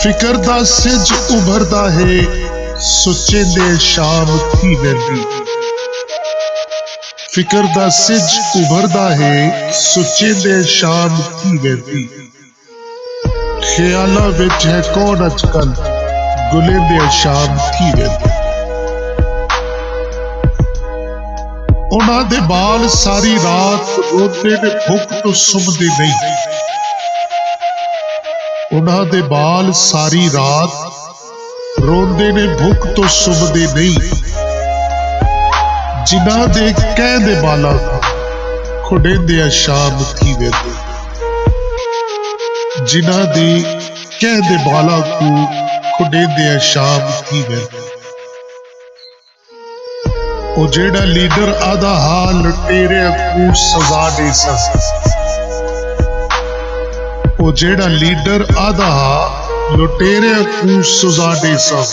फिकर दा सिज उभरदा है सुचे दे शाम थी वेंदी। फिकर दा सिज उभरदा है सुचे दे शाम थी वेंदी। ख्याला विच है कौन अजकल गुले दे शाम थी वेंदी। उन्हां दे बाल सारी रात रोंदे ने भुख तो सुमदे नहीं। उन्हां दे बाल सारी रात रोंदे ने भुख तो सुमदे नहीं। जिन्हां दे कहदे बाला खुडेंदे शाम थी वेंदी। जिन्हां दे कहदे बाला को खुडेंदे शाम थी वेंदी। ओ जेड़ा लीडर आधा हाल लुटेरे को सजा दे सन। ओ जेड़ा लीडर आधा लुटेरे को सजा दे सन।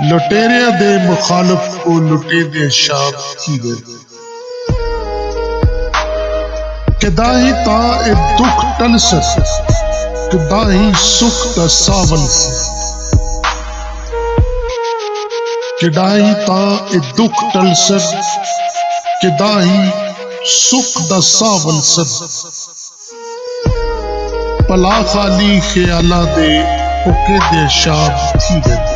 लुटेरे दे मुखालिफ को लुटे दे शाम थी वेंदी। किदाही ता ए दुख टल सन किदाही सुख दा सावल सन। किदाही ता ए दुख टल सन किदाही सुख दा सावल सन। भला खाली ख्याला दे भुखे दे शाम थी वेंदी।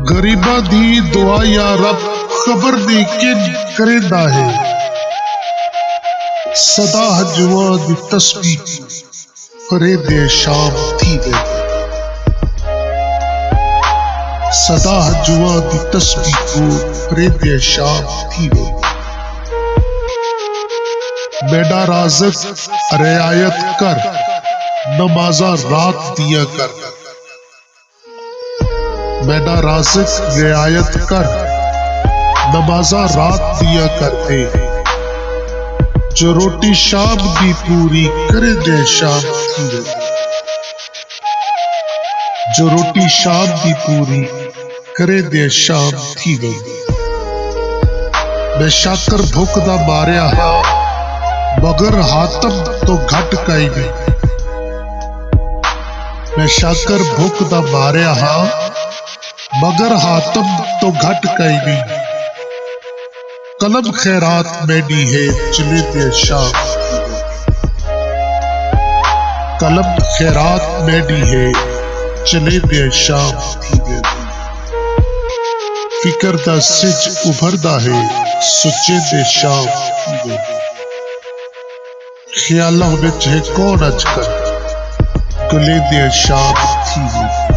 गरीबा दी दुआ या रब खबर दी किन करेंदा है। सदा हजुआ दी तस्बीह फरे दे शाम थी वेंदी। सदा हजुआ दी तस्बीह को फरे दे शाम थी वेंदी। मेरा राज़िक रियायत कर नमाजा रात दिया कर। मेरा राज़िक रियायत कर नमाजा रात दिया करते। जो रोटी शाम दी पूरी करे दे शाम थी वेंदी। जो रोटी शाम दी पूरी करे दे शाम थी वेंदी। मैं शाकर भुख दा मारिया हां मगर हातम तो घट कई नहीं। मैं शाकर भुख दा मारिया हां मगर हातम तो घट कई नहीं। कलम खैरात मेरी है चले दे शाम। कलम खैरात मेरी है चले दे शाम थी वेंदी। फिकर दा सिज उभरदा है सुचे दे शाम थी वेंदी। ख्यालों विच है कौन अजकल गुले दे शाम थी वेंदी।